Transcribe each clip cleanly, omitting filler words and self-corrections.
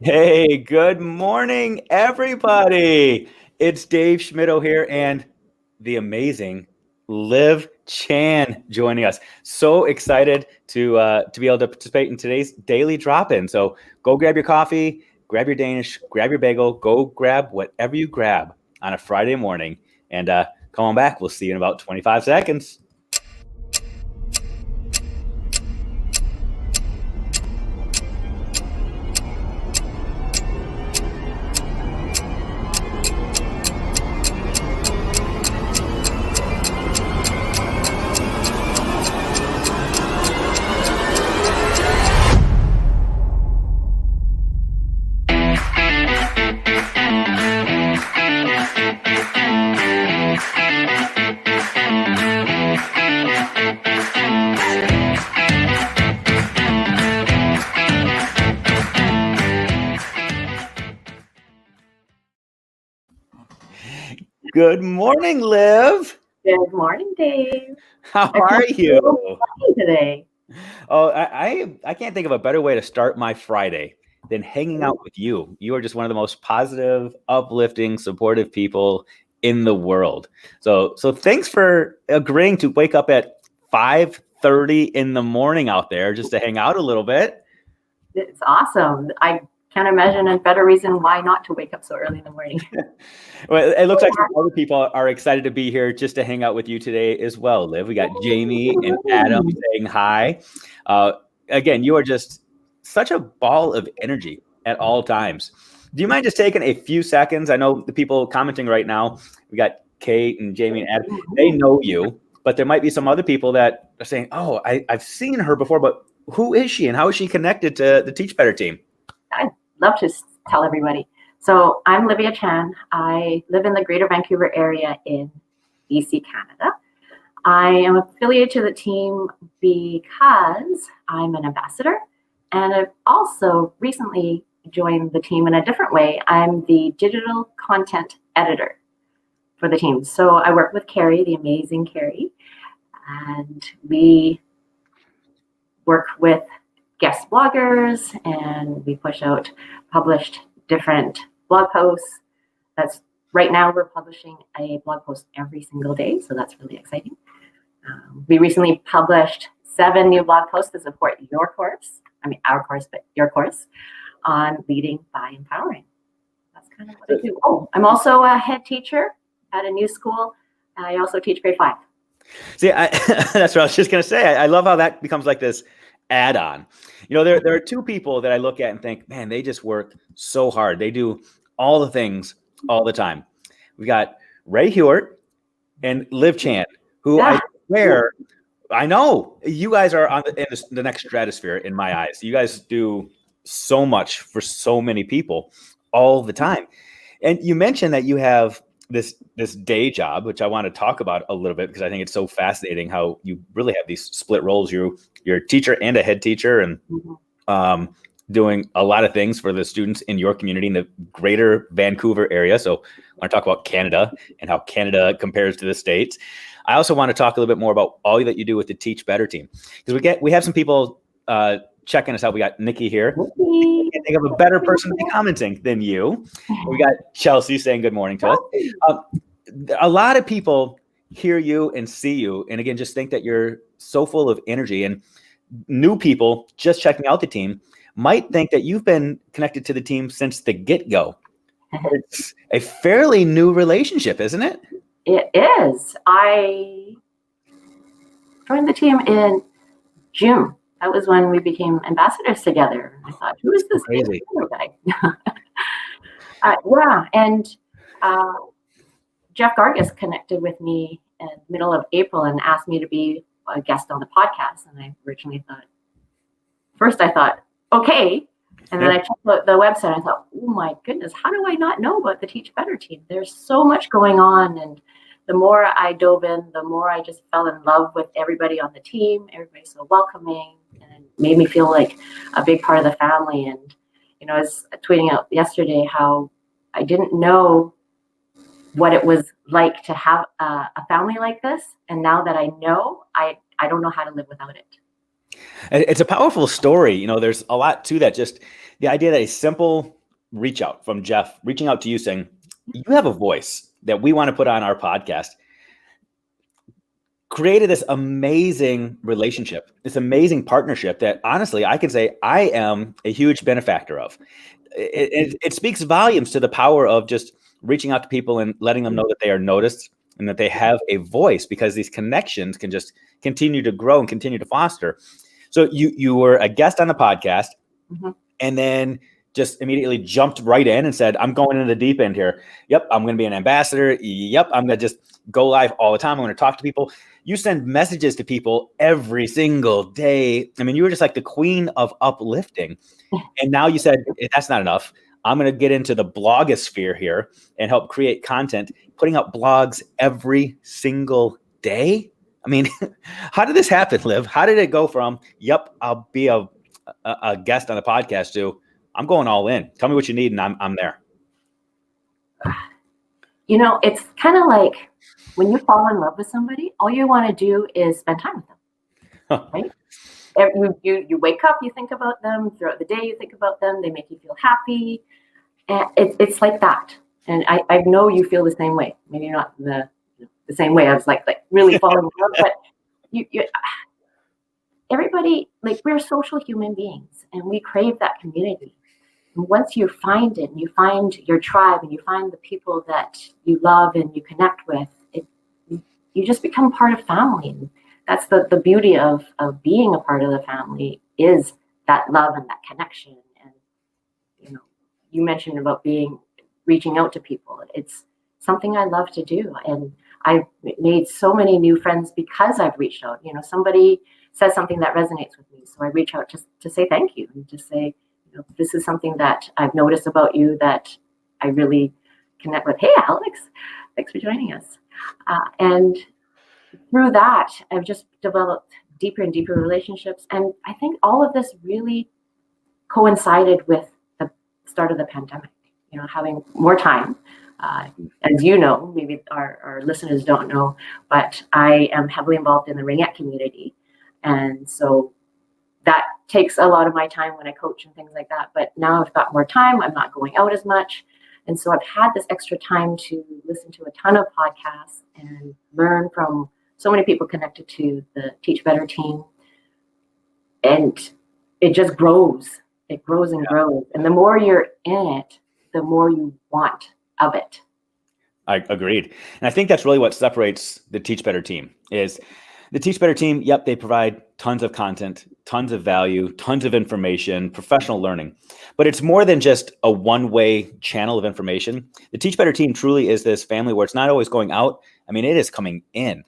Hey, good morning, everybody. It's Dave Schmittou here and the amazing Liv Chan joining us. So excited to be able to participate in today's daily drop-in. So go grab your coffee, grab your Danish, grab your bagel, go grab whatever you grab on a Friday morning, and come on back. We'll see you in about 25 seconds. Good morning, Liv. Good morning, Dave. How I feel are you? so funny today. Oh, I can't think of a better way to start my Friday than hanging out with you. You are just one of the most positive, uplifting, supportive people in the world. So thanks for agreeing to wake up at 5:30 in the morning out there just to hang out a little bit. It's awesome. I can't imagine a better reason why not to wake up so early in the morning. Well, it looks like some other people are excited to be here just to hang out with you today as well, Liv. We got Jamie and Adam saying hi. Again, you are just such a ball of energy at all times. Do you mind just taking a few seconds? I know the people commenting right now, we got Kate and Jamie and Adam, they know you, but there might be some other people that are saying, oh, I've seen her before, but who is she and how is she connected to the Teach Better team? I'd love to tell everybody. So I'm Livia Chan. I live in the Greater Vancouver area in BC, Canada. I am affiliated to the team because I'm an ambassador, and I've also recently joined the team in a different way. I'm the digital content editor for the team. So I work with Carrie, the amazing Carrie, and we work with guest bloggers, and we push out published different blog posts. That's right now we're publishing a blog post every single day, so that's really exciting. We recently published 7 new blog posts to support your course. I mean, our course, but your course on leading by empowering. That's kind of what I do. Oh, I'm also a head teacher at a new school. I also teach grade 5. See, that's what I was just going to say. I love how that becomes like this add-on. You know, there are 2 people that I look at and think, man, they just work so hard. They do all the things all the time. We got Ray Hewitt and Liv Chan, who I swear, I know you guys are in the next stratosphere in my eyes. You guys do so much for so many people all the time. And you mentioned that you have this day job, which I want to talk about a little bit because I think it's so fascinating how you really have these split roles. You're a teacher and a head teacher, and doing a lot of things for the students in your community in the Greater Vancouver area. So I want to talk about Canada and how Canada compares to the States. I also want to talk a little bit more about all that you do with the Teach Better team, because we have some people checking us out. We got Nikki here. I can't think of a better person to be commenting than you. We got Chelsea saying good morning to us. A lot of people hear you and see you, and again, just think that you're so full of energy. And new people just checking out the team might think that you've been connected to the team since the get-go. It's a fairly new relationship, isn't it? It is. I joined the team in June. That was when we became ambassadors together. I thought, who is this crazy guy? And Jeff Gargas connected with me in the middle of April and asked me to be a guest on the podcast. And I originally thought, okay. And then I checked out the website and I thought, oh my goodness, how do I not know about the Teach Better team? There's so much going on. And the more I dove in, the more I just fell in love with everybody on the team. Everybody's so welcoming and made me feel like a big part of the family. And, you know, I was tweeting out yesterday how I didn't know what it was like to have a family like this. And now that I know, I don't know how to live without it. It's a powerful story. There's a lot to that. Just the idea that a simple reach out from Jeff, reaching out to you saying, you have a voice that we want to put on our podcast, created this amazing relationship, this amazing partnership that honestly, I can say I am a huge benefactor of. It speaks volumes to the power of just reaching out to people and letting them know that they are noticed and that they have a voice, because these connections can just continue to grow and continue to foster. So you were a guest on the podcast, and then just immediately jumped right in and said, I'm going into the deep end here. Yep, I'm going to be an ambassador. Yep, I'm going to just go live all the time. I'm going to talk to people. You send messages to people every single day. I mean, you were just like the queen of uplifting. And now you said, that's not enough. I'm going to get into the blogosphere here and help create content, putting up blogs every single day. I mean, how did this happen, Liv? How did it go from, yep, I'll be a guest on the podcast to, I'm going all in. Tell me what you need, and I'm there. It's kind of like when you fall in love with somebody, all you want to do is spend time with them, right? You wake up, you think about them throughout the day. You think about them; they make you feel happy, and it's like that. And I know you feel the same way. Maybe not the same way. I was like really falling in love, but you everybody, like, we're social human beings, and we crave that community. And once you find it, and you find your tribe, and you find the people that you love and you connect with, you just become part of family. And that's the beauty of being a part of the family, is that love and that connection. And you mentioned about reaching out to people. It's something I love to do, and I've made so many new friends because I've reached out. Somebody says something that resonates with me, so I reach out just to say thank you, and just say, this is something that I've noticed about you that I really connect with. Hey, Alex, thanks for joining us. And through that, I've just developed deeper and deeper relationships. And I think all of this really coincided with the start of the pandemic, having more time. As you know, maybe our listeners don't know, but I am heavily involved in the ringette community. And so that takes a lot of my time when I coach and things like that. But now I've got more time. I'm not going out as much. And so I've had this extra time to listen to a ton of podcasts and learn from so many people connected to the Teach Better team. And it just grows. It grows and grows. And the more you're in it, the more you want of it. I agreed. And I think that's really what separates the Teach Better team is the Teach Better team. Yep. They provide tons of content, tons of value, tons of information, professional learning, but it's more than just a one-way channel of information. The Teach Better team truly is this family where it's not always going out. I mean, it is coming in.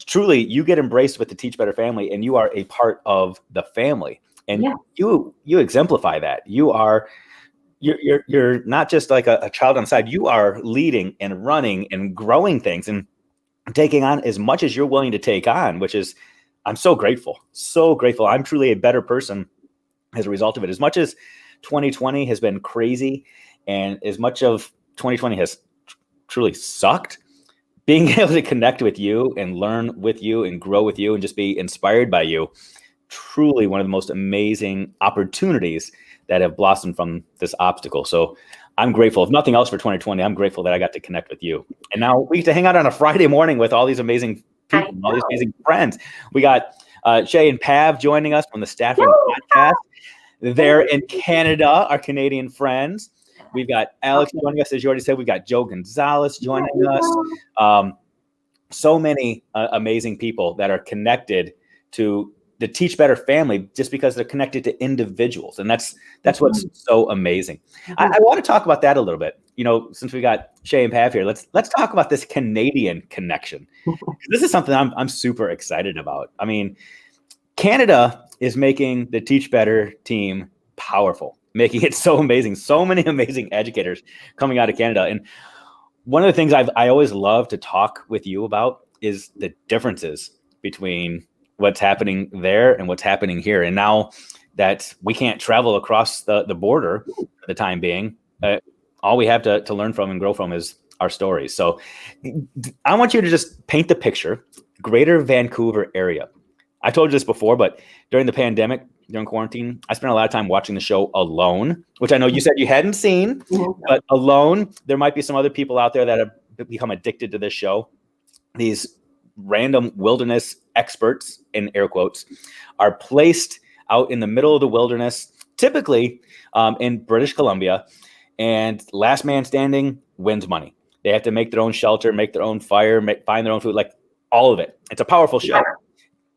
Truly, you get embraced with the Teach Better family, and you are a part of the family. And you exemplify that. You're not just like a child on the side. You are leading and running and growing things and taking on as much as you're willing to take on, which is, I'm so grateful. So grateful. I'm truly a better person as a result of it. As much as 2020 has been crazy, and as much of 2020 has truly sucked, being able to connect with you and learn with you and grow with you and just be inspired by you, truly one of the most amazing opportunities that have blossomed from this obstacle. So I'm grateful. If nothing else for 2020, I'm grateful that I got to connect with you. And now we get to hang out on a Friday morning with all these amazing people, all these amazing friends. We got Shay and Pav joining us from the Staffing Podcast. They're in Canada, our Canadian friends. We've got Alex joining us, as you already said. We've got Joe Gonzalez joining us. So many amazing people that are connected to the Teach Better family just because they're connected to individuals. And that's what's so amazing. I want to talk about that a little bit. Since we got Shay and Pav here, let's talk about this Canadian connection. This is something I'm super excited about. I mean, Canada is making the Teach Better team powerful, making it so amazing. So many amazing educators coming out of Canada. And one of the things I always love to talk with you about is the differences between what's happening there and what's happening here. And now that we can't travel across the border for the time being, all we have to learn from and grow from is our stories. So I want you to just paint the picture, Greater Vancouver area. I told you this before, but during the pandemic, during quarantine, I spent a lot of time watching the show Alone, which I know you said you hadn't seen, but Alone, there might be some other people out there that have become addicted to this show. These random wilderness experts, in air quotes, are placed out in the middle of the wilderness, typically in British Columbia, and last man standing wins money. They have to make their own shelter, make their own fire, find their own food, like all of it. It's a powerful show.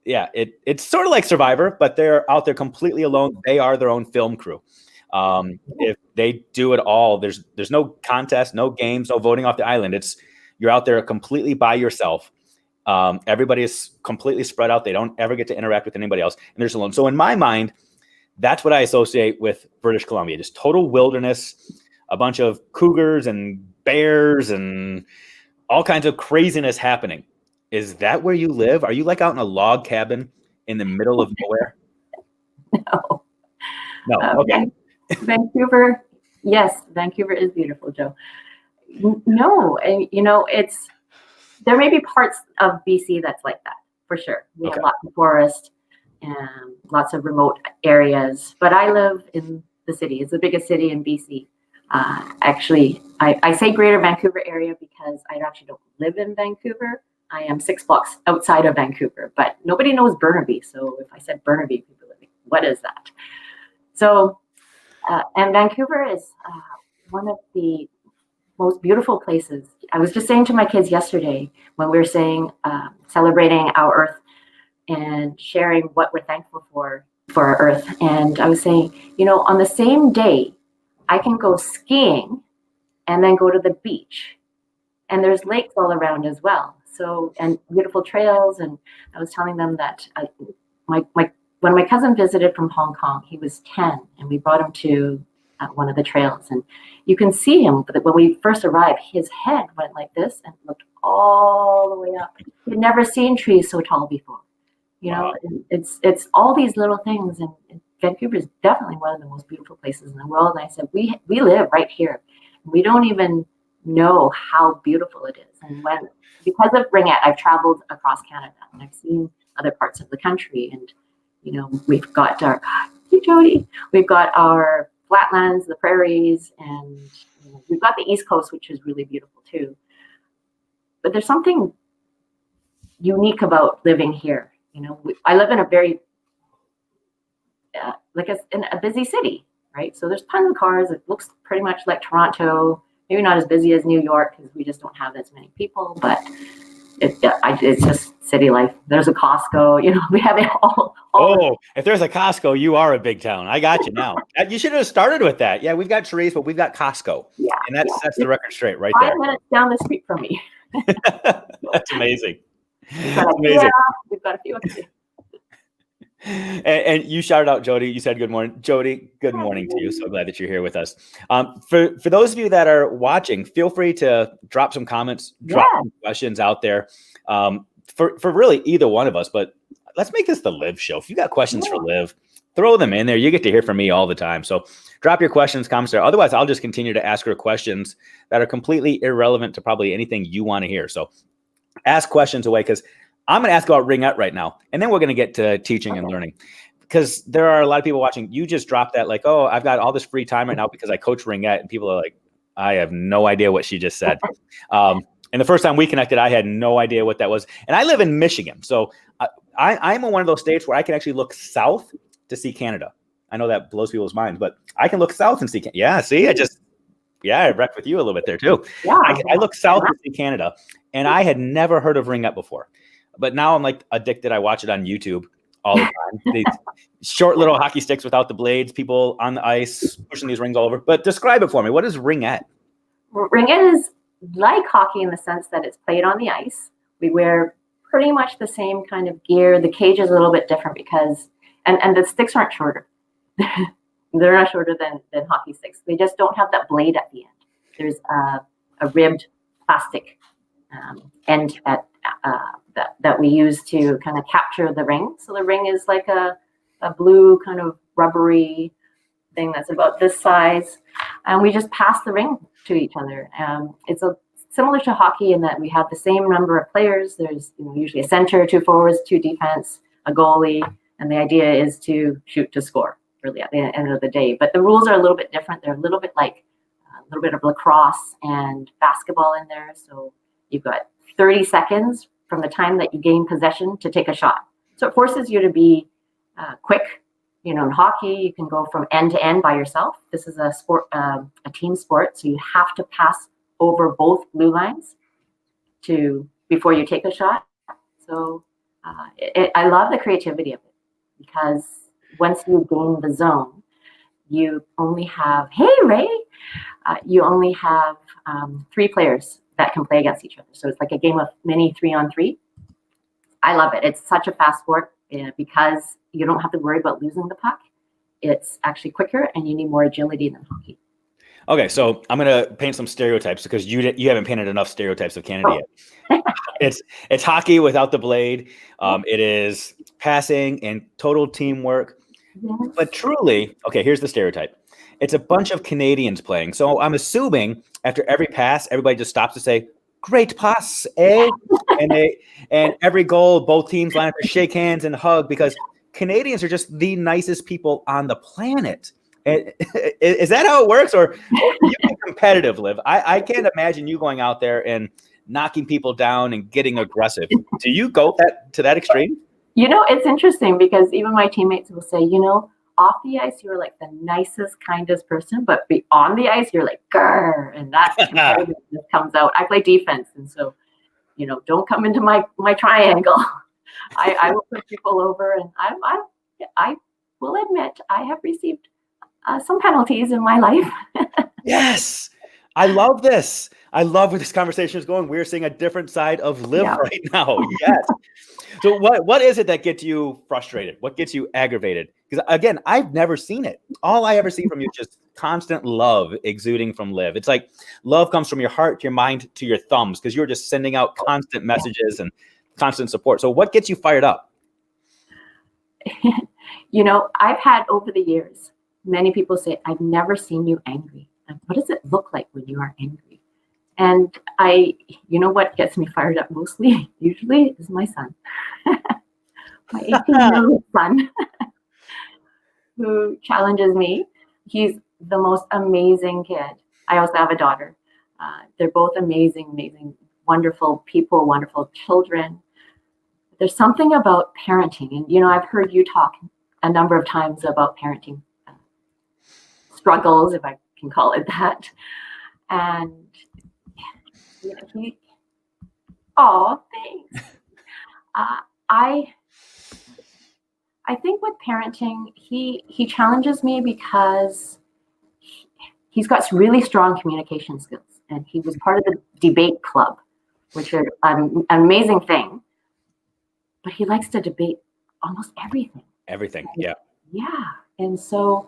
Yeah, it's sort of like Survivor, but they're out there completely alone. They are their own film crew. If they do it all, there's no contest, no games, no voting off the island. You're out there completely by yourself. Everybody is completely spread out. They don't ever get to interact with anybody else, and they're just alone. So in my mind, that's what I associate with British Columbia, just total wilderness, a bunch of cougars and bears and all kinds of craziness happening. Is that where you live? Are you like out in a log cabin in the middle of nowhere? No. Okay. Vancouver, yes, Vancouver is beautiful, Joe. No, and there may be parts of BC that's like that, for sure. We have lots of forest and lots of remote areas, but I live in the city. It's the biggest city in BC. Actually, I say Greater Vancouver area because I actually don't live in Vancouver. I am 6 blocks outside of Vancouver, but nobody knows Burnaby. So if I said Burnaby, people would think, what is that? So, and Vancouver is one of the most beautiful places. I was just saying to my kids yesterday when we were saying, celebrating our Earth and sharing what we're thankful for our Earth. And I was saying, on the same day, I can go skiing and then go to the beach. And there's lakes all around as well. So, and beautiful trails. And I was telling them that when my cousin visited from Hong Kong, he was 10, and we brought him to one of the trails. And you can see him, but when we first arrived, his head went like this and looked all the way up. He'd never seen trees so tall before. Wow. It's all these little things. And Vancouver is definitely one of the most beautiful places in the world. And I said, we live right here. We don't even know how beautiful it is. And because of Ringette, I've traveled across Canada and I've seen other parts of the country. And, we've got we've got our flatlands, the prairies, and we've got the East Coast, which is really beautiful too. But there's something unique about living here. I live in a very, in a busy city, right? So there's tons of cars. It looks pretty much like Toronto. Maybe not as busy as New York because we just don't have as many people, but it's just city life. There's a Costco, we have it all. If there's a Costco, you are a big town. I got you now. You should have started with that. Yeah, we've got trees, but we've got Costco. Yeah. And that sets the record straight right 5 there. minutes down the street from me. That's amazing. That's amazing. Yeah, we've got a few. And you shouted out Jody. You said good morning. Jody, good morning to you. So glad that you're here with us. For those of you that are watching, feel free to drop some comments, drop some questions out there for really either one of us. But let's make this the Liv show. If you got questions for Liv, throw them in there. You get to hear from me all the time. So drop your questions, comments there. Otherwise, I'll just continue to ask her questions that are completely irrelevant to probably anything you want to hear. So ask questions away because I'm going to ask about Ringette right now, and then we're going to get to teaching and learning because there are a lot of people watching. You just dropped that like, oh, I've got all this free time right now because I coach Ringette, and people are like, I have no idea what she just said. And the first time we connected, I had no idea what that was. And I live in Michigan. So I'm in one of those states where I can actually look south to see Canada. I know that blows people's minds, but I can look south and see Canada. Yeah, see, I wrecked with you a little bit there too. Yeah, I look south to see Canada, and I had never heard of Ringette before. But now I'm like addicted. I watch it on YouTube all the time. These short little hockey sticks without the blades, people on the ice pushing these rings all over. But describe it for me. What is Ringette? Ringette is like hockey in the sense that it's played on the ice. We wear pretty much the same kind of gear. The cage is a little bit different because, and the sticks aren't shorter. They're not shorter than hockey sticks. They just don't have that blade at the end. There's a ribbed plastic end at that we use to kind of capture the ring. So the ring is like a blue kind of rubbery thing that's about this size, and we just pass the ring to each other. It's similar to hockey in that we have the same number of players. There's usually a center, 2 forwards, 2 defense, a goalie, and the idea is to shoot to score really at the end of the day. But the rules are a little bit different. They're a little bit like a little bit of lacrosse and basketball in there. So you've got 30 seconds from the time that you gain possession to take a shot. So it forces you to be quick. You know, in hockey, you can go from end to end by yourself. This is a sport, a team sport, so you have to pass over both blue lines before you take a shot. So I love the creativity of it, because once you gain the zone, you only have, hey, Ray, you only have 3 players that can play against each other. So it's like a game of mini 3-on-3. I love it. It's such a fast sport because you don't have to worry about losing the puck. It's actually quicker, and you need more agility than hockey. Okay, so I'm going to paint some stereotypes, because you haven't painted enough stereotypes of Canada yet. It's hockey without the blade. It is passing and total teamwork. Yes. But truly, okay, here's the stereotype. It's a bunch of Canadians playing. So I'm assuming after every pass, everybody just stops to say, "Great pass, eh?" and every goal, both teams line up to shake hands and hug, because Canadians are just the nicest people on the planet. Is that how it works? Or you get competitive, Liv? I can't imagine you going out there and knocking people down and getting aggressive. Do you go to that extreme? You know, it's interesting, because even my teammates will say, you know, off the ice, you're like the nicest, kindest person, but on the ice, you're like, grr, and that competitiveness comes out. I play defense, and so, you know, don't come into my triangle. I will put people over, and I will admit I have received some penalties in my life. Yes. I love this. I love where this conversation is going. We're seeing a different side of Liv right now. Yes. So what is it that gets you frustrated? What gets you aggravated? Because again, I've never seen it. All I ever see from you is just constant love exuding from Liv. It's like love comes from your heart to your mind to your thumbs, because you're just sending out constant messages and constant support. So what gets you fired up? You know, I've had over the years, many people say, I've never seen you angry. What does it look like when you are angry? And you know what gets me fired up usually is my son. My 18-year-old son who challenges me. He's the most amazing kid. I also have a daughter. They're both amazing, wonderful people, wonderful children. There's something about parenting. And, you know, I've heard you talk a number of times about parenting struggles, if I can call it that. And you know, thanks. I think with parenting, he challenges me because he's got really strong communication skills, and he was part of the debate club, which is an amazing thing. But he likes to debate almost everything. Everything, yeah. Yeah, and so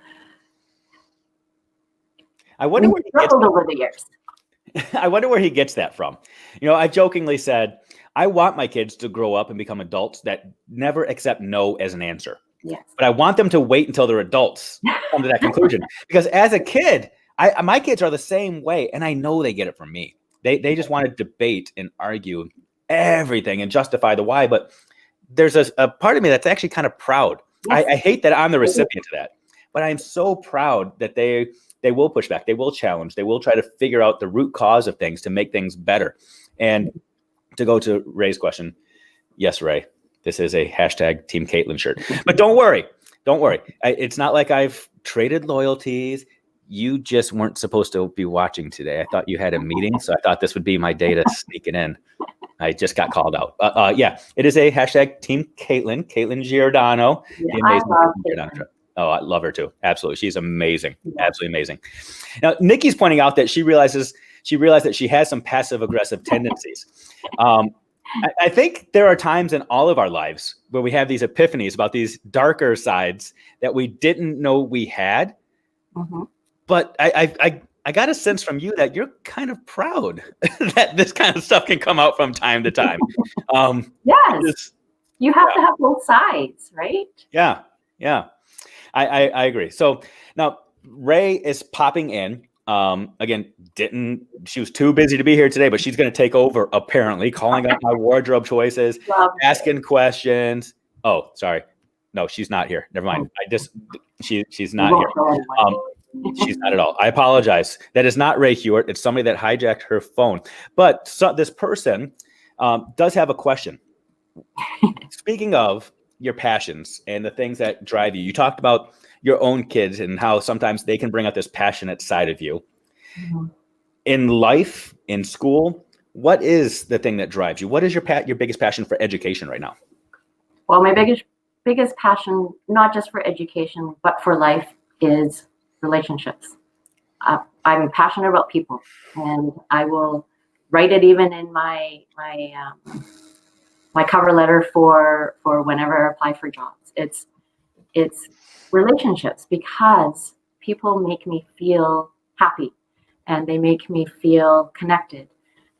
I wonder where he gets over the years. I wonder where he gets that from. You know, I jokingly said, I want my kids to grow up and become adults that never accept no as an answer. Yes. But I want them to wait until they're adults to come to that conclusion. Because as a kid, my kids are the same way, and I know they get it from me. They just want to debate and argue everything and justify the why. But there's a part of me that's actually kind of proud. Yes. I hate that I'm the recipient of that, but I'm so proud that they will push back. They will challenge. They will try to figure out the root cause of things to make things better. And to go to Ray's question, yes, Ray, this is a hashtag Team Caitlin shirt. But don't worry. It's not like I've traded loyalties. You just weren't supposed to be watching today. I thought you had a meeting, so I thought this would be my day to sneak it in. I just got called out. Yeah, it is a hashtag Team Caitlin Giordano. Yeah, I love Giordano. Oh, I love her too. Absolutely. She's amazing. Yeah. Absolutely amazing. Now, Nikki's pointing out that she realized that she has some passive aggressive tendencies. I think there are times in all of our lives where we have these epiphanies about these darker sides that we didn't know we had. Mm-hmm. But I got a sense from you that you're kind of proud that this kind of stuff can come out from time to time. Yes. You have to have both sides, right? Yeah. I agree. So now Ray is popping in. Again, she was too busy to be here today, but she's going to take over, apparently, calling out my wardrobe choices, asking questions. Oh, sorry. No, she's not here. Never mind. She's not won't here. show anyone. She's not at all. I apologize. That is not Ray Hewitt. It's somebody that hijacked her phone. But this person does have a question. Speaking of your passions and the things that drive you, you talked about your own kids and how sometimes they can bring out this passionate side of you. Mm-hmm. In life, in school, what is the thing that drives you? What is your biggest passion for education right now? Well, my biggest passion, not just for education, but for life, is relationships. I'm passionate about people, and I will write it even in my cover letter for whenever I apply for jobs. It's relationships, because people make me feel happy and they make me feel connected.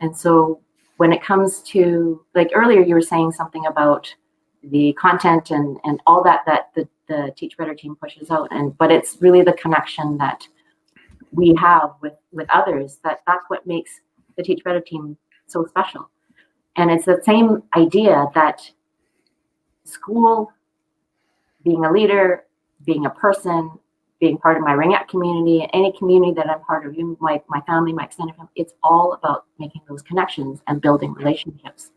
And so when it comes to, like earlier you were saying something about the content and all that the Teach Better team pushes out, but it's really the connection that we have with others that's what makes the Teach Better team so special. And it's the same idea that school, being a leader, being a person, being part of my Ringette community, any community that I'm part of, even my family, my extended family, it's all about making those connections and building relationships.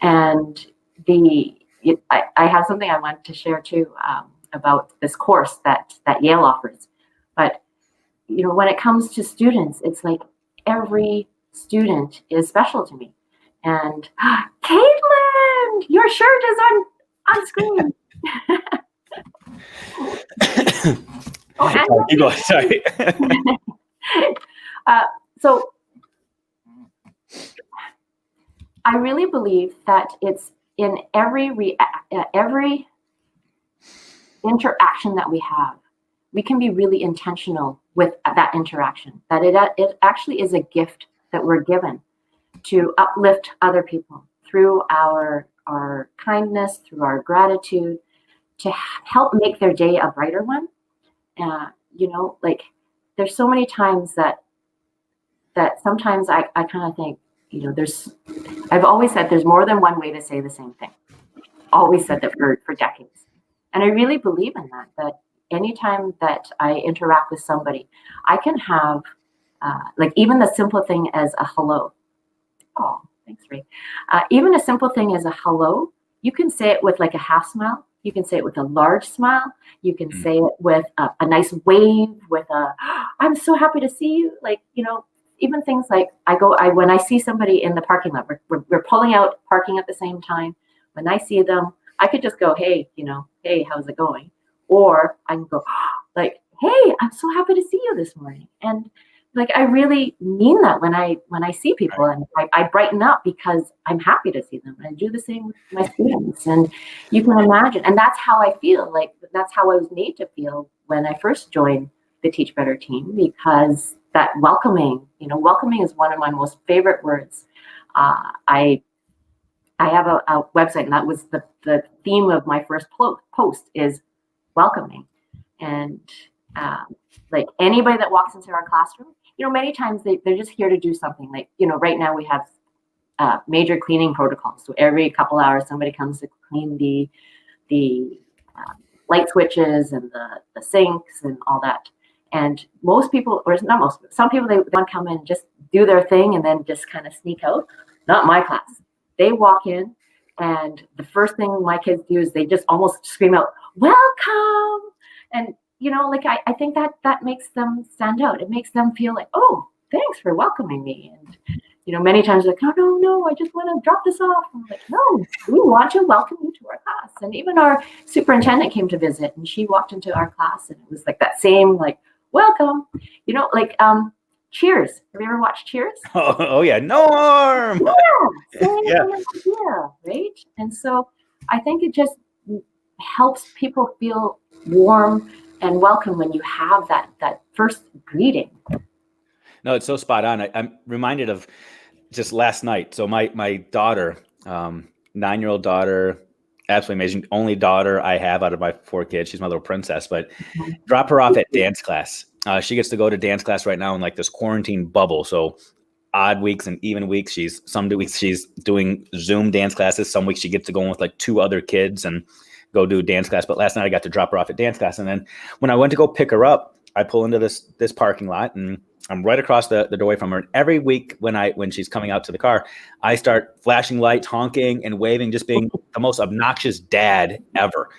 And I have something I want to share too about this course that Yale offers. But when it comes to students, it's like every student is special to me. And Caitlin, your shirt is on screen. Sorry. So I really believe that it's in every interaction that we have, we can be really intentional with that interaction, that it actually is a gift that we're given to uplift other people through our kindness, through our gratitude, to help make their day a brighter one. Like there's so many times that sometimes I kind of think, I've always said there's more than one way to say the same thing. Always said that for decades. And I really believe in that anytime that I interact with somebody, I can have, like even the simple thing as a hello. Oh, thanks, Ray. Even a simple thing as a hello, you can say it with like a half smile. You can say it with a large smile. You can say it with a nice wave, with I'm so happy to see you. Like, even things like when I see somebody in the parking lot, we're pulling out parking at the same time. When I see them, I could just go, hey, hey, how's it going? Or I can go like, hey, I'm so happy to see you this morning. And like, I really mean that when I see people, and I brighten up because I'm happy to see them. I do the same with my students, and you can imagine. And that's how I feel. Like that's how I was made to feel when I first joined the Teach Better team, because that welcoming is one of my most favorite words. I have a website, and that was the theme of my first post is welcoming. And like anybody that walks into our classroom, many times they're just here to do something. Like, right now we have major cleaning protocols. So every couple hours, somebody comes to clean the light switches and the sinks and all that. And most people, or not most, some people, they want to come in and just do their thing and then just kind of sneak out. Not my class. They walk in, and the first thing my kids do is they just almost scream out, welcome. And, like I think that makes them stand out. It makes them feel like, oh, thanks for welcoming me. And, many times like, oh, no, I just want to drop this off. And I'm like, no, we want to welcome you to our class. And even our superintendent came to visit, and she walked into our class, and it was like that same, like, welcome, Cheers. Have you ever watched Cheers? Oh yeah, Norm. Yeah, same idea, right? And so I think it just helps people feel warm and welcome when you have that first greeting. No, it's so spot on. I'm reminded of just last night. So my daughter, 9-year-old daughter, absolutely amazing, only daughter I have out of my 4 kids. She's my little princess. But drop her off at dance class. She gets to go to dance class right now in like this quarantine bubble. So odd weeks and even weeks. Some weeks she's doing Zoom dance classes. Some weeks she gets to go in with like 2 other kids. And go do dance class. But last night I got to drop her off at dance class. And then when I went to go pick her up, I pull into this parking lot and I'm right across the doorway from her. And every week when she's coming out to the car, I start flashing lights, honking and waving, just being the most obnoxious dad ever.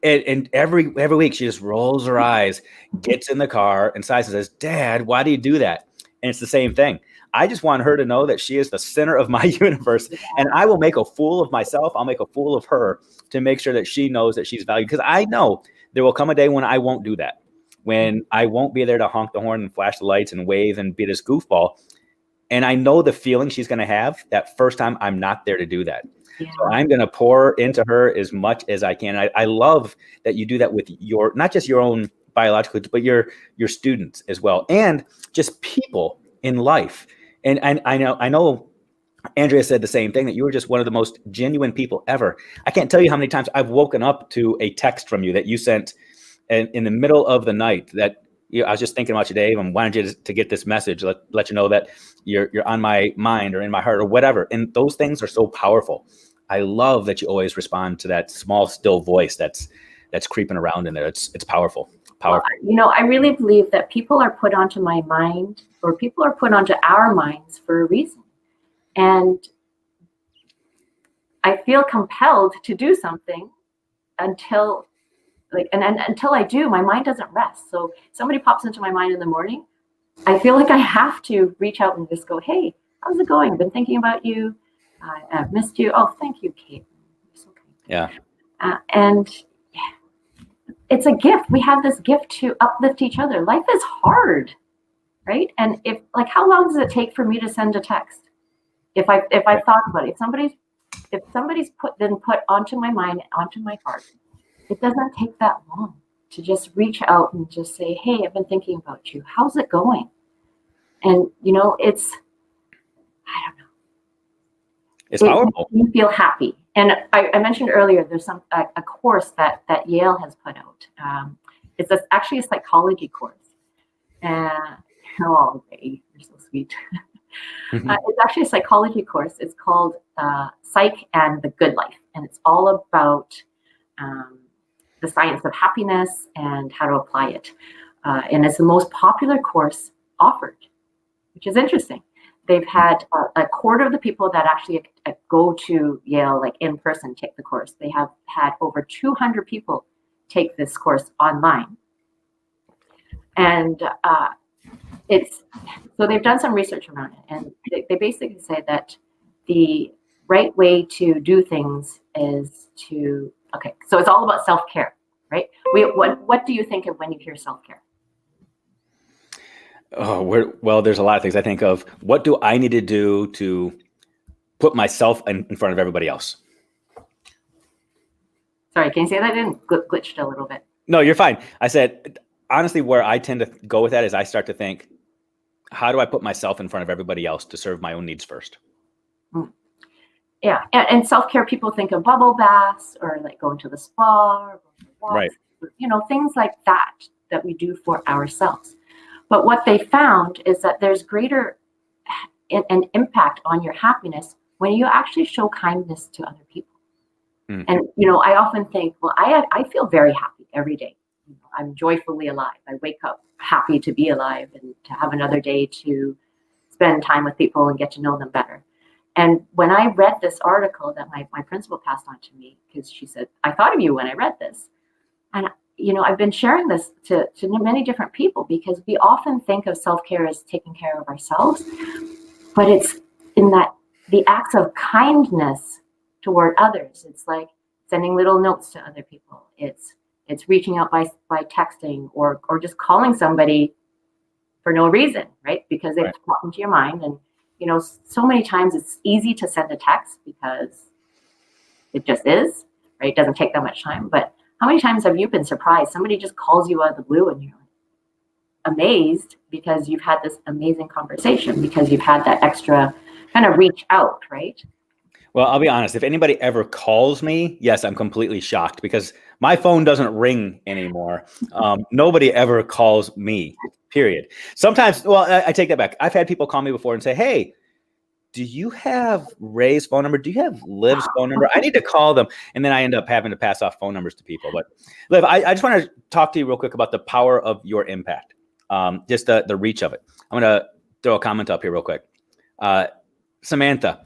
And every week she just rolls her eyes, gets in the car and sighs and says, "Dad, why do you do that?" And it's the same thing. I just want her to know that she is the center of my universe, and I will make a fool of myself. I'll make a fool of her to make sure that she knows that she's valued, because I know there will come a day when I won't do that, when I won't be there to honk the horn and flash the lights and wave and be this goofball. And I know the feeling she's going to have that first time I'm not there to do that. Yeah. So I'm going to pour into her as much as I can. I love that you do that with not just your own biological, but your students as well, and just people in life. And I know Andrea said the same thing, that you were just one of the most genuine people ever. I can't tell you how many times I've woken up to a text from you that you sent in the middle of the night that I was just thinking about you, Dave, and wanted you to get this message, let you know that you're on my mind or in my heart or whatever. And those things are so powerful. I love that you always respond to that small, still voice that's creeping around in there. It's powerful. Well, I really believe that people are put onto my mind, or people are put onto our minds for a reason. And I feel compelled to do something until I do, my mind doesn't rest. So somebody pops into my mind in the morning, I feel like I have to reach out and just go, "Hey, how's it going? I've been thinking about you. I've missed you." "Oh, thank you, Kate." It's okay. Yeah. And it's a gift. We have this gift to uplift each other. Life is hard, right? And how long does it take for me to send a text? If I thought about it, if somebody's been put onto my mind, onto my heart, it doesn't take that long to just reach out and just say, "Hey, I've been thinking about you. How's it going?" And I don't know. It's powerful. You feel happy. And I mentioned earlier, there's a course that Yale has put out. It's actually a psychology course. Oh, you're so sweet. Mm-hmm. It's actually a psychology course. It's called Psych and the Good Life. And it's all about the science of happiness and how to apply it. And it's the most popular course offered, which is interesting. They've had a quarter of the people that actually go to Yale, in person, take the course. They have had over 200 people take this course online. And so they've done some research around it. And they basically say that the right way to do things is so it's all about self-care, right? What do you think of when you hear self-care? Well, there's a lot of things. I think of, what do I need to do to put myself in front of everybody else? Sorry, can you say that again? Glitched a little bit. No, you're fine. I said, honestly, where I tend to go with that is I start to think, how do I put myself in front of everybody else to serve my own needs first? Yeah, and self-care, people think of bubble baths or going to the spa, or going to walks, right? Things like that we do for ourselves. But what they found is that there's greater an impact on your happiness when you actually show kindness to other people. Mm. And, I often think, well, I feel very happy every day. I'm joyfully alive. I wake up happy to be alive and to have another day to spend time with people and get to know them better. And when I read this article that my principal passed on to me, because she said, "I thought of you when I read this." And I've been sharing this to many different people, because we often think of self-care as taking care of ourselves, but it's in the acts of kindness toward others. It's like sending little notes to other people. It's reaching out by texting or just calling somebody for no reason, right? Because they've popped into your mind. And, so many times it's easy to send a text because it just is, right? It doesn't take that much time. But how many times have you been surprised? Somebody just calls you out of the blue and you're amazed because you've had this amazing conversation, because you've had that extra kind of reach out, right? Well, I'll be honest. If anybody ever calls me, yes, I'm completely shocked, because my phone doesn't ring anymore. Nobody ever calls me, period. Sometimes, well, I take that back. I've had people call me before and say, "Hey, do you have Ray's phone number? Do you have Liv's phone number? I need to call them. And then I end up having to pass off phone numbers to people. But Liv, I just want to talk to you real quick about the power of your impact, just the reach of it. I'm going to throw a comment up here real quick. Samantha,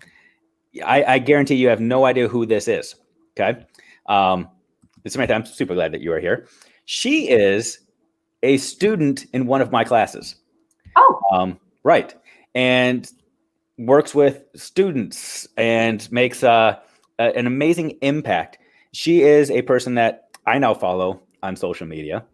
I guarantee you have no idea who this is. Okay. Samantha, I'm super glad that you are here. She is a student in one of my classes. Oh. Right. And works with students and makes an amazing impact. She is a person that I now follow on social media,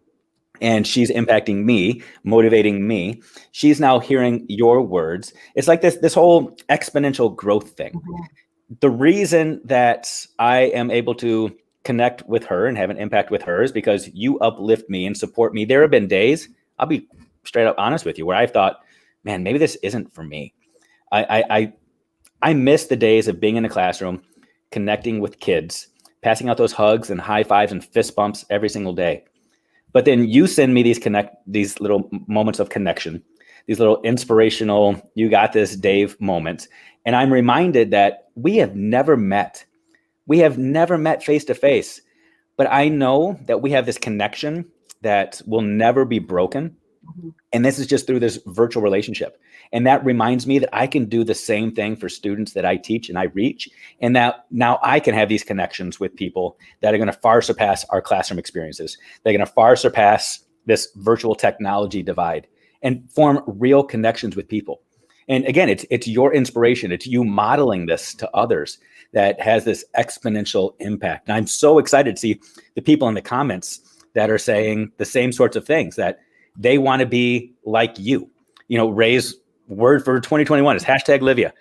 and she's impacting me, motivating me. She's now hearing your words. It's like this whole exponential growth thing. Mm-hmm. The reason that I am able to connect with her and have an impact with her is because you uplift me and support me. There have been days, I'll be straight up honest with you, where I've thought, man, maybe this isn't for me. I miss the days of being in a classroom, connecting with kids, passing out those hugs and high fives and fist bumps every single day. But then you send me these little moments of connection, these little inspirational, you got this, Dave moments. And I'm reminded that we have never met. We have never met face to face, but I know that we have this connection that will never be broken. Mm-hmm. And this is just through this virtual relationship. And that reminds me that I can do the same thing for students that I teach and I reach. And that now I can have these connections with people that are going to far surpass our classroom experiences. They're going to far surpass this virtual technology divide and form real connections with people. And again, it's your inspiration. It's you modeling this to others that has this exponential impact. And I'm so excited to see the people in the comments that are saying the same sorts of things, that they want to be like you. You know, Ray's word for 2021 is #Livia.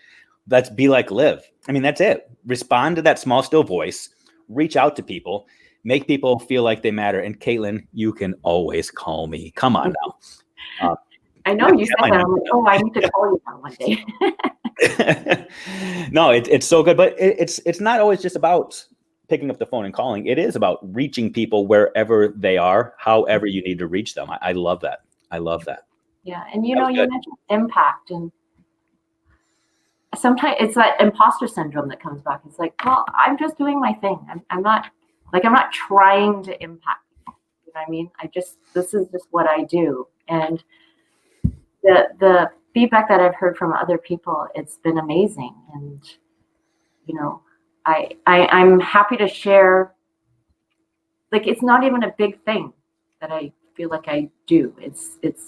Let's be like Liv. I mean, that's it. Respond to that small, still voice, reach out to people, make people feel like they matter. And Caitlin, you can always call me. Come on now. I know you said that. I'm like, oh, I need to call you now one day. No, it's so good. But it's not always just about picking up the phone and calling. It is about reaching people wherever they are, however you need to reach them. I love that. I love that. Yeah. And you mentioned impact, and sometimes it's that imposter syndrome that comes back. It's like, well, I'm just doing my thing. I'm not trying to impact people. You know what I mean? This is just what I do. And the feedback that I've heard from other people, it's been amazing. And, you know, I'm happy to share. Like, it's not even a big thing that I feel like I do.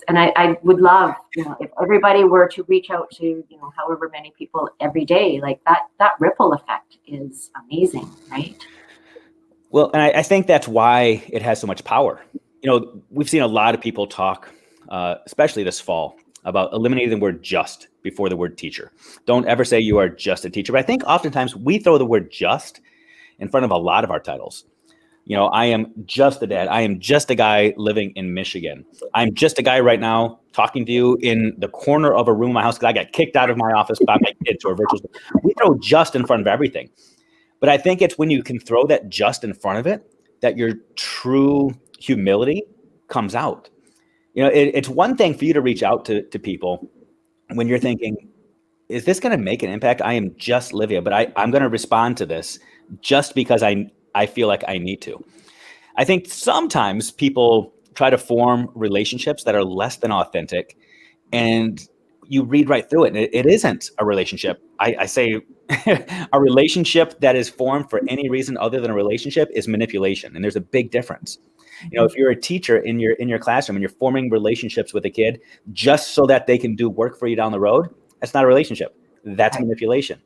And I would love, you know, if everybody were to reach out to, you know, however many people every day, like that ripple effect is amazing, right? Well, and I think that's why it has so much power. You know, we've seen a lot of people talk, especially this fall, about eliminating the word just before the word teacher. Don't ever say you are just a teacher. But I think oftentimes we throw the word just in front of a lot of our titles. You know, I am just a dad. I am just a guy living in Michigan. I'm just a guy right now talking to you in the corner of a room in my house because I got kicked out of my office by my kids or virtual. We throw just in front of everything. But I think it's when you can throw that just in front of it that your true humility comes out. You know, it's one thing for you to reach out to people when you're thinking, is this going to make an impact? I am just Livia, but I'm going to respond to this just because I feel like I need to. I think sometimes people try to form relationships that are less than authentic, and you read right through it. And it isn't a relationship. I say a relationship that is formed for any reason other than a relationship is manipulation. And there's a big difference. You know, if you're a teacher in your classroom and you're forming relationships with a kid just so that they can do work for you down the road, that's not a relationship. That's manipulation.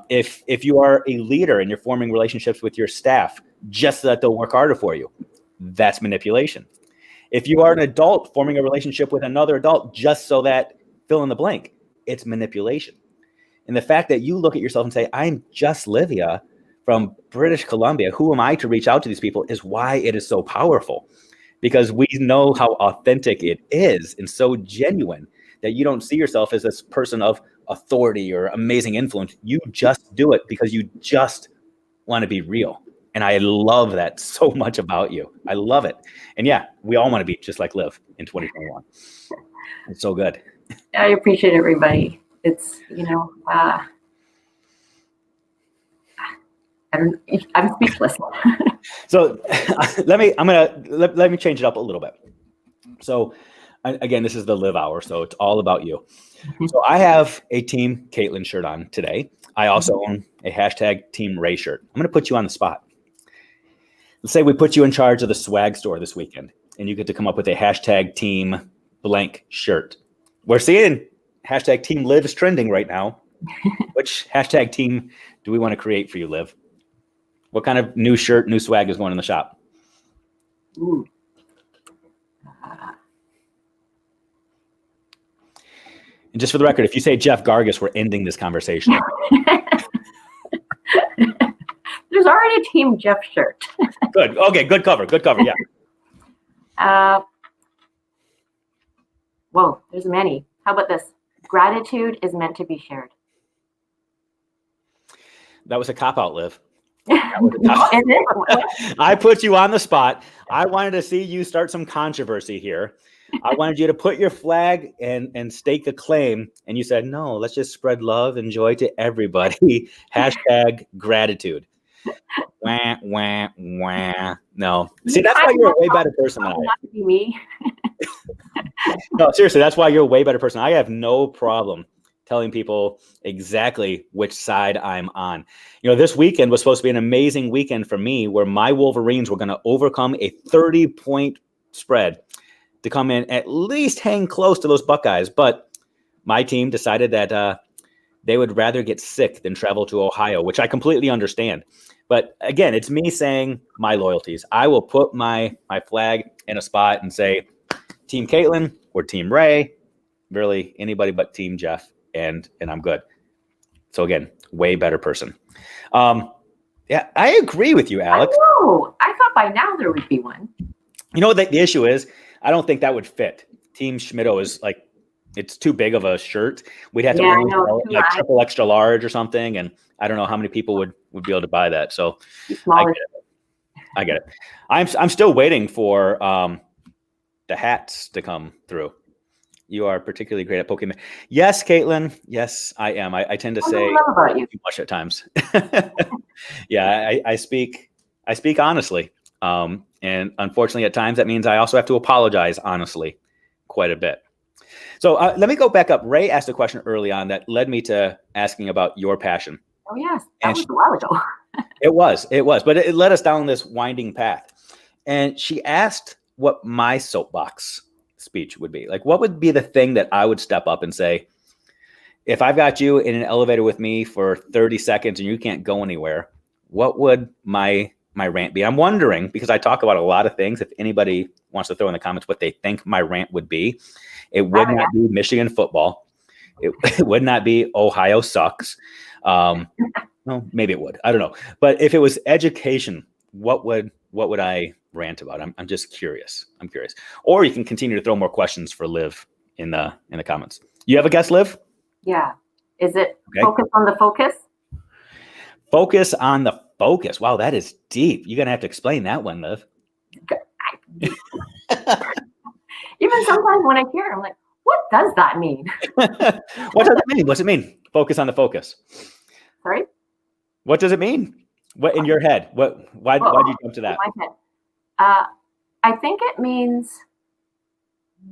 If you are a leader and you're forming relationships with your staff just so that they'll work harder for you, that's manipulation. If you are an adult forming a relationship with another adult just so that fill in the blank, it's manipulation. And the fact that you look at yourself and say, I'm just Livia from British Columbia, who am I to reach out to these people, is why it is so powerful. Because we know how authentic it is and so genuine that you don't see yourself as this person of authority or amazing influence. You just do it because you just want to be real. And I love that so much about you. I love it. And yeah, we all want to be just like Liv in 2021. It's so good. I appreciate everybody. it's, I'm speechless. So let me change it up a little bit. So again, this is the Live Hour, so it's all about you. So I have a Team Caitlin shirt on today. I also own a hashtag Team Ray shirt. I'm going to put you on the spot. Let's say we put you in charge of the swag store this weekend, and you get to come up with a hashtag Team blank shirt. We're seeing hashtag Team Liv is trending right now. Which hashtag team do we want to create for you, Liv? What kind of new shirt, new swag is going in the shop? Ooh. And just for the record, if you say Jeff Gargas, we're ending this conversation. There's already a Team Jeff shirt. Good. Okay. Good cover. Good cover. Yeah. Whoa, there's many. How about this? Gratitude is meant to be shared. That was a cop-out, Liv. It I put you on the spot. I wanted to see you start some controversy here. I wanted you to put your flag and stake a claim. And you said, no, let's just spread love and joy to everybody. Hashtag gratitude. Wah, wah, wah. No. See, that's why you're a way better person than I am. Not to be me. No, seriously, that's why you're a way better person. I have no problem telling people exactly which side I'm on. This weekend was supposed to be an amazing weekend for me where my Wolverines were going to overcome a 30-point spread to come in at least hang close to those Buckeyes. But my team decided that they would rather get sick than travel to Ohio, which I completely understand. But again, it's me saying my loyalties. I will put my flag in a spot and say Team Caitlin or Team Ray, really anybody but Team Jeff, and I'm good. So again, way better person. Yeah, I agree with you, Alex. I know. I thought by now there would be one. The issue is, I don't think that would fit. Team Schmittou is like, it's too big of a shirt. We'd have to order like triple extra large or something, and I don't know how many people would be able to buy that. So I get it. I'm still waiting for the hats to come through. You are particularly great at Pokemon. Yes, Caitlin. Yes, I am. I tend to say too much at times. Yeah, I speak honestly. And unfortunately, at times, that means I also have to apologize honestly quite a bit. So let me go back up. Ray asked a question early on that led me to asking about your passion. Oh, yes. That was a while ago. It was. But it led us down this winding path. And she asked what my soapbox speech would be. Like, what would be the thing that I would step up and say, if I've got you in an elevator with me for 30 seconds and you can't go anywhere, what would my rant be? I'm wondering, because I talk about a lot of things, if anybody wants to throw in the comments what they think my rant would be. It would not be Michigan football. It would not be Ohio sucks. Well, maybe it would. I don't know. But if it was education, what would I rant about? I'm just curious. I'm curious. Or you can continue to throw more questions for Liv in the comments. You have a guess, Liv? Yeah. Is it focus on the focus? Focus on the focus. Wow, that is deep. You're gonna have to explain that one, Liv. Even sometimes when I hear it, I'm like, what does that mean? What does it mean? What's it mean? Focus on the focus. Sorry? What does it mean? What in your head? Why did you jump to that? In my head. I think it means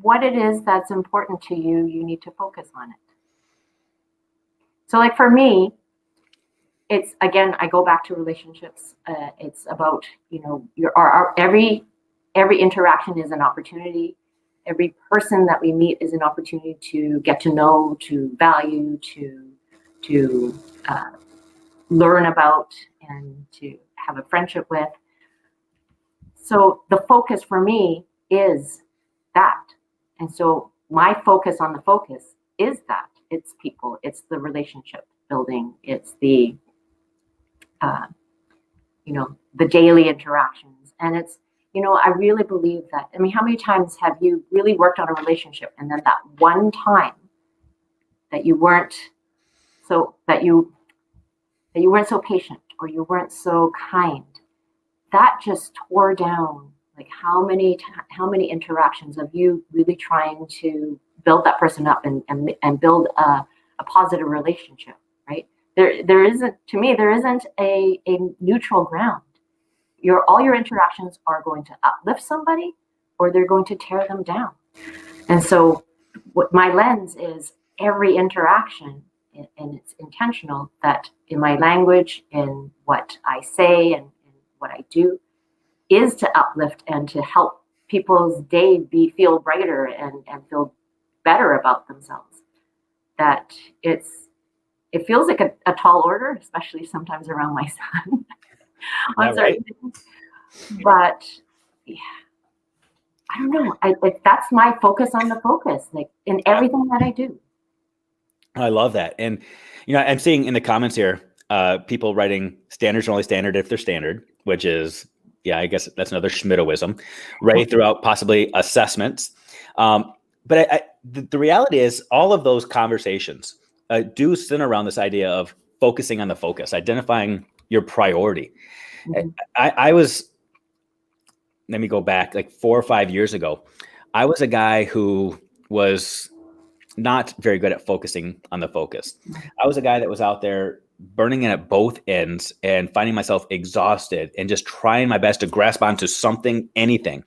what it is that's important to you, you need to focus on it. So like for me, it's, again, I go back to relationships. It's about, every interaction is an opportunity. Every person that we meet is an opportunity to get to know, to value, to learn about, and to have a friendship with. So the focus for me is that. And so my focus on the focus is that. It's people, it's the relationship building, it's the the daily interactions. And it's, I really believe that. I mean, how many times have you really worked on a relationship and then that one time that you weren't so patient or you weren't so kind, that just tore down like how many interactions of you really trying to build that person up and build a a positive relationship, right? There isn't, to me, there isn't a neutral ground. All your interactions are going to uplift somebody or they're going to tear them down. And so what my lens is, every interaction, and it's intentional, that in my language, in what I say and what I do, is to uplift and to help people's day feel brighter and feel better about themselves. That it feels like a tall order, especially sometimes around my son on certain things. But yeah, I don't know. That's my focus on the focus, like in everything that I do. I love that. And, I'm seeing in the comments here, people writing standards are only standard if they're standard, which is, I guess that's another Schmittoism, right? Throughout possibly assessments. But the reality is all of those conversations do center around this idea of focusing on the focus, identifying your priority. Mm-hmm. Let me go back like 4 or 5 years ago. I was a guy who was not very good at focusing on the focus. I was a guy that was out there burning in at both ends and finding myself exhausted and just trying my best to grasp onto something, anything,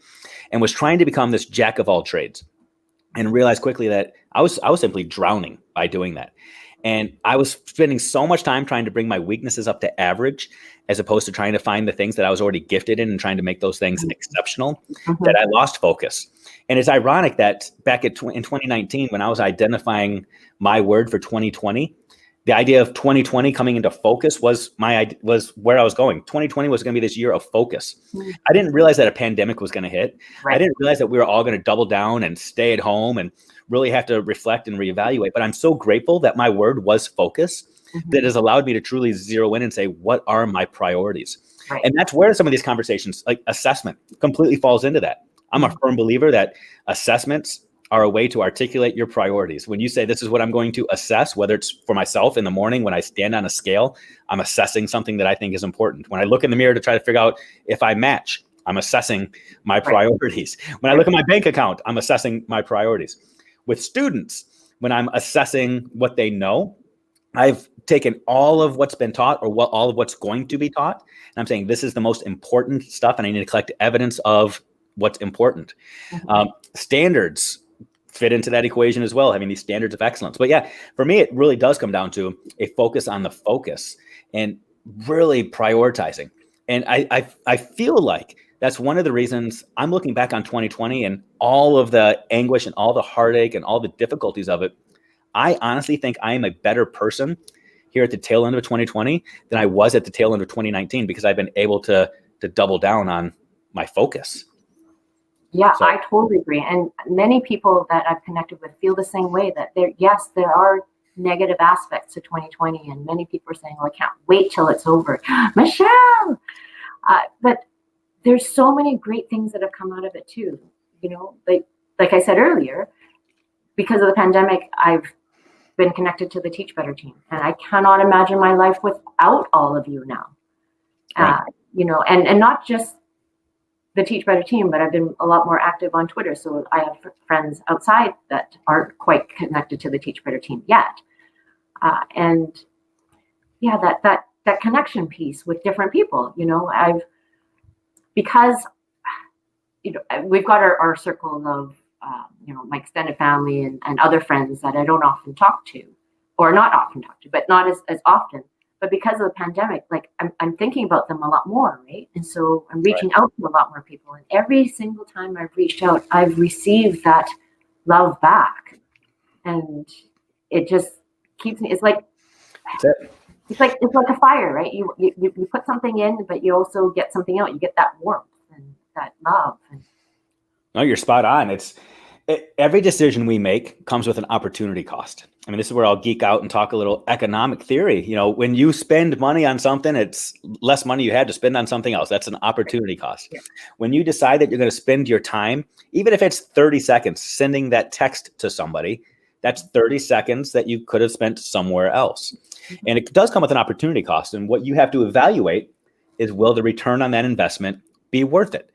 and was trying to become this jack of all trades, and realized quickly that I was simply drowning by doing that. And I was spending so much time trying to bring my weaknesses up to average, as opposed to trying to find the things that I was already gifted in and trying to make those things exceptional, that I lost focus. And it's ironic that back in 2019, when I was identifying my word for 2020, the idea of 2020 coming into focus was where I was going. 2020 was going to be this year of focus. I didn't realize that a pandemic was going to hit. Right. I didn't realize that we were all going to double down and stay at home and really have to reflect and reevaluate. But I'm so grateful that my word was focus, that has allowed me to truly zero in and say, what are my priorities? Right. And that's where some of these conversations, like assessment, completely falls into that. I'm a firm believer that assessments are a way to articulate your priorities. When you say, this is what I'm going to assess, whether it's for myself in the morning, when I stand on a scale, I'm assessing something that I think is important. When I look in the mirror to try to figure out if I match, I'm assessing my priorities. When I look at my bank account, I'm assessing my priorities. With students, when I'm assessing what they know, I've taken all of what's been taught, or all of what's going to be taught, and I'm saying this is the most important stuff, and I need to collect evidence of what's important. Standards fit into that equation as well, having these standards of excellence. But yeah, for me, it really does come down to a focus on the focus and really prioritizing. And I feel like that's one of the reasons I'm looking back on 2020 and all of the anguish and all the heartache and all the difficulties of it. I honestly think I am a better person here at the tail end of 2020 than I was at the tail end of 2019, because I've been able to double down on my focus. Yeah, so I totally agree. And many people that I've connected with feel the same way, that there are negative aspects to 2020. And many people are saying, I can't wait till it's over. Michelle! But there's so many great things that have come out of it too. Like I said earlier, because of the pandemic, I've been connected to the Teach Better team. And I cannot imagine my life without all of you now. Right. And not just the Teach Better team, but I've been a lot more active on Twitter. So I have friends outside that aren't quite connected to the Teach Better team yet. And yeah, that connection piece with different people, because we've got our circle of, my extended family and other friends that I don't often talk to, or not often talk to, but not as often. But because of the pandemic, like I'm thinking about them a lot more, right? And so I'm reaching out to a lot more people. And every single time I've reached out, I've received that love back. And it just keeps me, it's like a fire, right? You put something in, but you also get something out. You get that warmth and that love. No, you're spot on. Every decision we make comes with an opportunity cost. I mean, this is where I'll geek out and talk a little economic theory. When you spend money on something, it's less money you had to spend on something else. That's an opportunity cost. Yeah. When you decide that you're going to spend your time, even if it's 30 seconds, sending that text to somebody, that's 30 seconds that you could have spent somewhere else. Mm-hmm. And it does come with an opportunity cost. And what you have to evaluate is, will the return on that investment be worth it?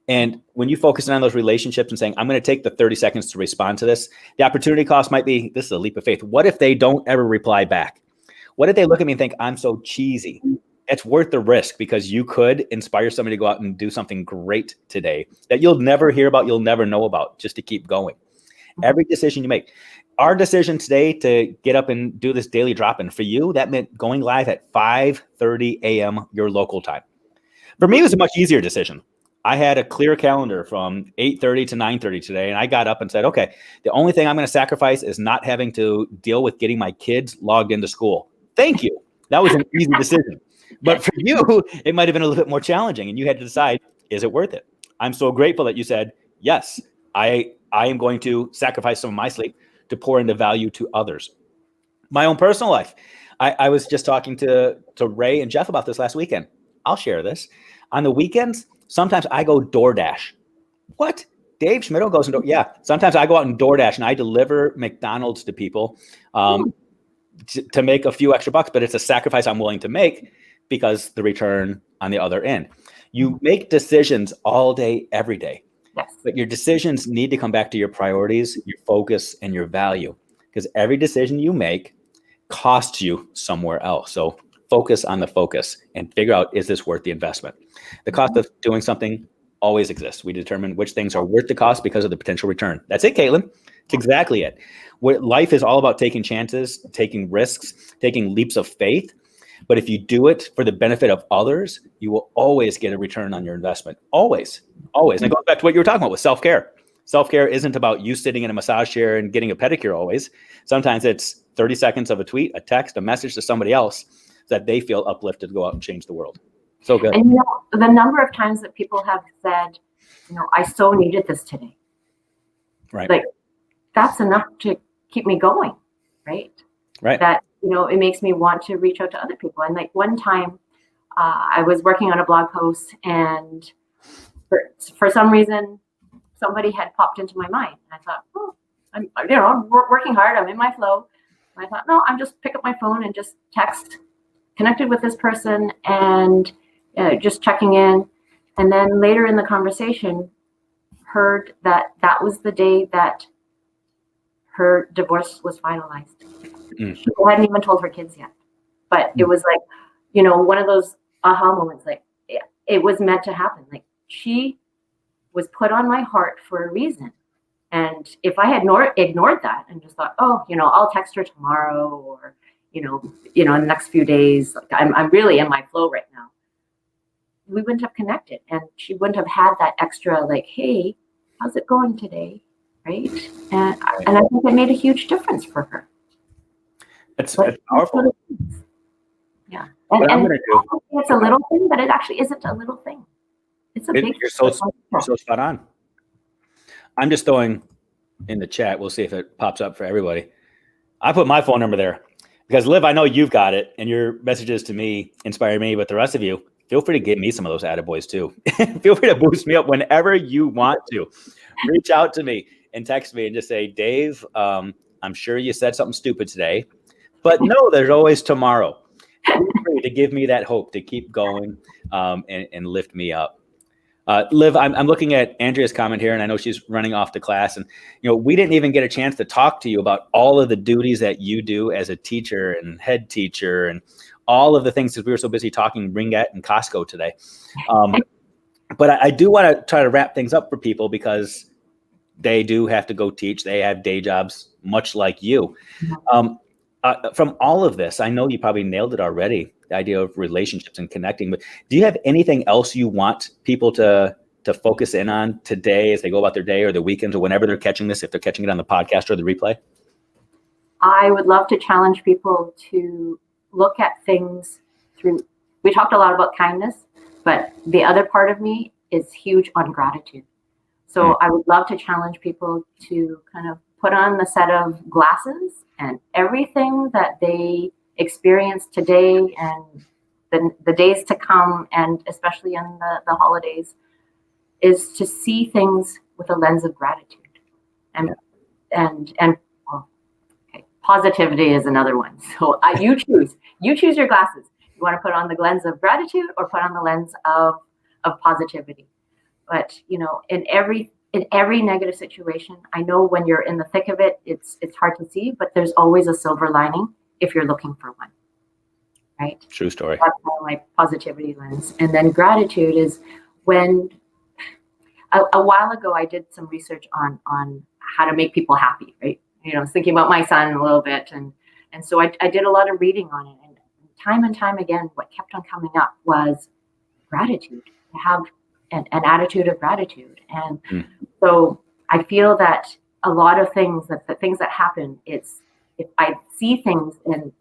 And when you focus on those relationships and saying, I'm going to take the 30 seconds to respond to this, the opportunity cost might be, this is a leap of faith. What if they don't ever reply back? What if they look at me and think, I'm so cheesy? It's worth the risk, because you could inspire somebody to go out and do something great today that you'll never hear about, you'll never know about, just to keep going. Every decision you make. Our decision today to get up and do this daily drop-in, for you, that meant going live at 5:30 a.m. your local time. For me, it was a much easier decision. I had a clear calendar from 8:30 to 9:30 today, and I got up and said, okay, the only thing I'm going to sacrifice is not having to deal with getting my kids logged into school. Thank you. That was an easy decision. But for you, it might have been a little bit more challenging, and you had to decide, is it worth it? I'm so grateful that you said, yes, I am going to sacrifice some of my sleep to pour into value to others. My own personal life. I was just talking to Ray and Jeff about this last weekend. I'll share this. On the weekends, sometimes I go DoorDash. What? Dave Schmittou goes and yeah. Sometimes I go out and DoorDash and I deliver McDonald's to people to make a few extra bucks, but it's a sacrifice I'm willing to make because the return on the other end. You make decisions all day, every day. Yes. But your decisions need to come back to your priorities, your focus, and your value, because every decision you make costs you somewhere else. So focus on the focus and figure out, is this worth the investment? The cost of doing something always exists. We determine which things are worth the cost because of the potential return. That's it, Caitlin. It's exactly it. Life is all about taking chances, taking risks, taking leaps of faith. But if you do it for the benefit of others, you will always get a return on your investment. Always, always. And it goes back to what you were talking about with self-care. Self-care isn't about you sitting in a massage chair and getting a pedicure always. Sometimes it's 30 seconds of a tweet, a text, a message to somebody else that they feel uplifted to go out and change the world. So good. And the number of times that people have said, I so needed this today. Right. Like, that's enough to keep me going, right? Right. That, it makes me want to reach out to other people. And like one time I was working on a blog post, and for some reason, somebody had popped into my mind. And I thought, I'm working hard. I'm in my flow. And I thought, no, I'm just pick up my phone and just text, connected with this person, and just checking in. And then later in the conversation, heard that was the day that her divorce was finalized. She hadn't even told her kids yet. But it was like, one of those aha moments, like it was meant to happen. Like, she was put on my heart for a reason. And if I had ignored that and just thought, I'll text her tomorrow, or, in the next few days, like I'm really in my flow right now, we wouldn't have connected. And she wouldn't have had that extra, like, hey, how's it going today? Right. And I think it made a huge difference for her. It's powerful. Yeah. And it's a little thing, but it actually isn't a little thing. It's a big thing. You're so spot on. I'm just throwing in the chat. We'll see if it pops up for everybody. I put my phone number there because, Liv, I know you've got it, and your messages to me inspire me, but the rest of you, feel free to give me some of those attaboys too. Feel free to boost me up whenever you want to. Reach out to me and text me and just say, Dave, I'm sure you said something stupid today, but no, there's always tomorrow. Feel free to give me that hope to keep going and lift me up. Liv, I'm looking at Andrea's comment here, and I know she's running off to class. And, we didn't even get a chance to talk to you about all of the duties that you do as a teacher and head teacher and all of the things, because we were so busy talking Ringette and Costco today. But I do want to try to wrap things up for people, because they do have to go teach. They have day jobs, much like you. From all of this, I know you probably nailed it already, the idea of relationships and connecting, but do you have anything else you want people to focus in on today as they go about their day or the weekends or whenever they're catching this, if they're catching it on the podcast or the replay? I would love to challenge people to look at things through, we talked a lot about kindness, but the other part of me is huge on gratitude. So I would love to challenge people to kind of put on the set of glasses, and everything that they experience today and the days to come, and especially in the holidays, is to see things with a lens of gratitude. And positivity is another one. So you choose your glasses. You want to put on the lens of gratitude or put on the lens of positivity. But in every negative situation, I know when you're in the thick of it, it's hard to see, but there's always a silver lining if you're looking for one, right? True story. That's my positivity lens. And then gratitude is when a while ago I did some research on how to make people happy, right? I was thinking about my son a little bit, and so I did a lot of reading on it, and time again, what kept on coming up was gratitude. To have an attitude of gratitude. And so I feel that a lot of things, that the things that happen, it's if I see things in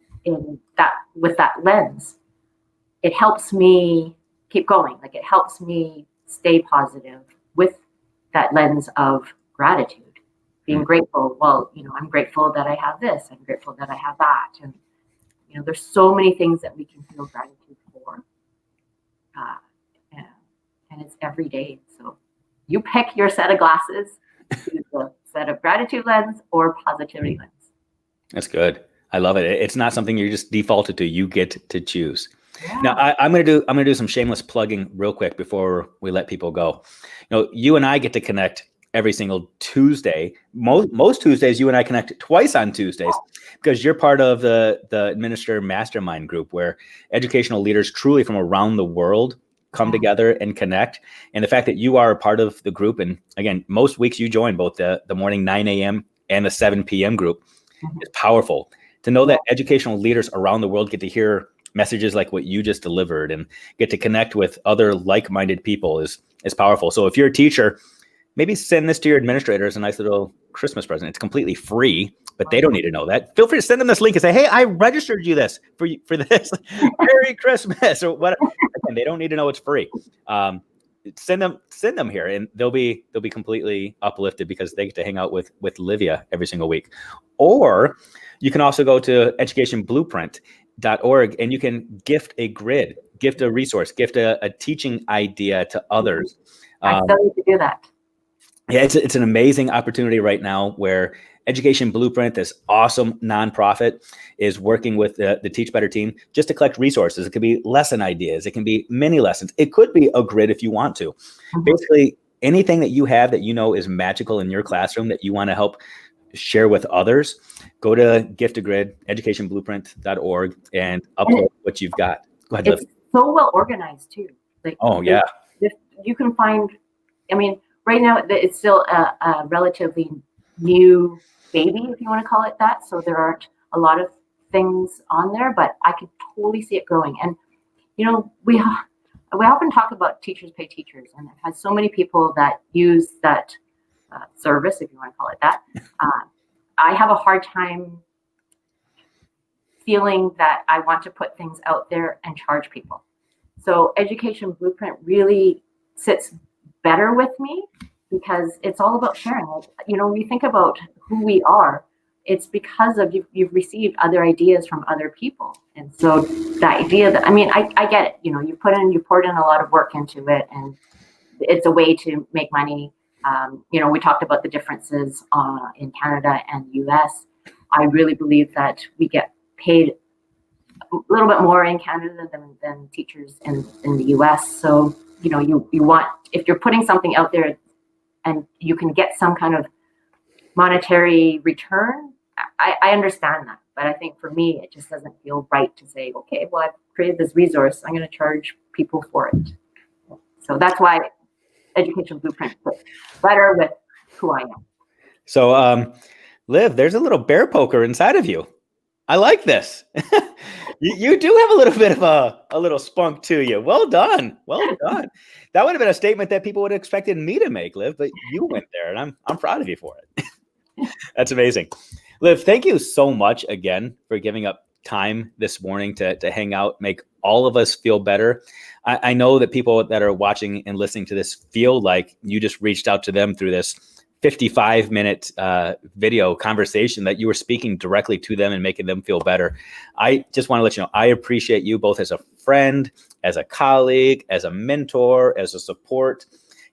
that with that lens, it helps me keep going. Like, it helps me stay positive with that lens of gratitude, being grateful. Well, I'm grateful that I have this. I'm grateful that I have that. And there's so many things that we can feel gratitude for. And it's every day. So you pick your set of glasses, the set of gratitude lens or positivity lens. That's good. I love it. It's not something you're just defaulted to. You get to choose. Yeah. Now I'm going to do some shameless plugging real quick before we let people go. You and I get to connect every single Tuesday. Most Tuesdays, you and I connect twice on Tuesdays because you're part of the Administrator Mastermind group, where educational leaders truly from around the world come together and connect. And the fact that you are a part of the group, and again, most weeks you join both the morning 9 a.m. and the 7 p.m. group, is powerful. To know that educational leaders around the world get to hear messages like what you just delivered and get to connect with other like-minded people is powerful. So if you're a teacher, maybe send this to your administrator as a nice little Christmas present. It's completely free, but they don't need to know that. Feel free to send them this link and say, hey, I registered you this for this. Merry Christmas or whatever. And they don't need to know it's free. Send them here, and they'll be completely uplifted because they get to hang out with Livia every single week. Or you can also go to educationblueprint.org and you can gift a grid, gift a resource, gift a teaching idea to others. I still need to do that. Yeah, it's an amazing opportunity right now where Education Blueprint, this awesome nonprofit, is working with the Teach Better team just to collect resources. It could be lesson ideas. It can be mini lessons. It could be a grid if you want to. Basically, anything that you have that is magical in your classroom that you want to help share with others, go to Gift a Grid, educationblueprint.org, and upload what you've got. Go ahead, Liv. It's so well organized too. Yeah. You can find, right now it's still a relatively new baby, if you want to call it that. So there aren't a lot of things on there, but I could totally see it growing. And we often talk about teachers pay teachers, and it has so many people that use that service, if you want to call it that. I have a hard time feeling that I want to put things out there and charge people. So Education Blueprint really sits better with me because it's all about sharing. When you think about who we are, it's because of you've received other ideas from other people. And so the idea that, I get it, you poured in a lot of work into it, and it's a way to make money. We talked about the differences in Canada and US. I really believe that we get paid a little bit more in Canada than teachers in the US. So, you want, if you're putting something out there and you can get some kind of monetary return, I understand that. But I think for me, it just doesn't feel right to say, okay, well, I've created this resource, I'm going to charge people for it. So that's why Education Blueprint fits better with who I am. So, Liv, there's a little bear poker inside of you. I like this. You do have a little bit of a little spunk to you. Well done. Well done. That would have been a statement that people would have expected me to make, Liv, but you went there, and I'm proud of you for it. That's amazing. Liv, thank you so much again for giving up time this morning to hang out, make all of us feel better. I know that people that are watching and listening to this feel like you just reached out to them through this 55-minute video conversation, that you were speaking directly to them and making them feel better. I just want to let you know, I appreciate you both as a friend, as a colleague, as a mentor, as a support.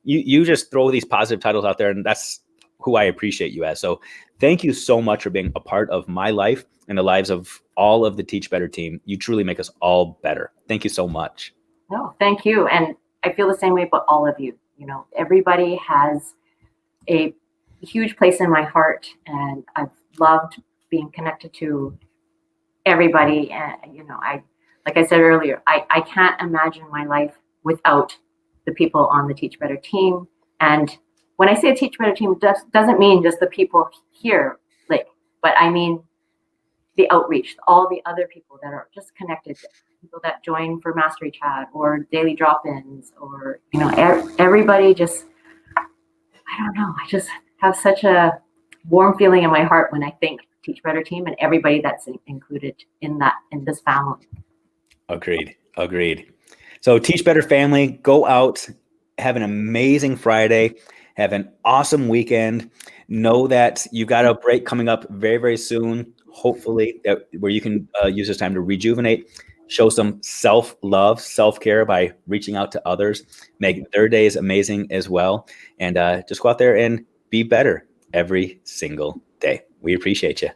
You just throw these positive titles out there, and that's who I appreciate you as. So thank you so much for being a part of my life and the lives of all of the Teach Better team. You truly make us all better. Thank you so much. No, thank you. And I feel the same way about all of you. everybody has a huge place in my heart, and I've loved being connected to everybody. And, like I said earlier, I can't imagine my life without the people on the Teach Better team. And when I say a Teach Better team, doesn't mean just the people here, but I mean the outreach, all the other people that are just connected, people that join for Mastery Chat or daily drop-ins, or everybody just, I don't know, I just have such a warm feeling in my heart when I think Teach Better team and everybody that's included in this family. Agreed. So Teach Better family, go out, have an amazing Friday, have an awesome weekend. Know that you've got a break coming up very, very soon, hopefully, where you can use this time to rejuvenate, show some self-love, self-care by reaching out to others, make their days amazing as well, and just go out there and be better every single day. We appreciate you.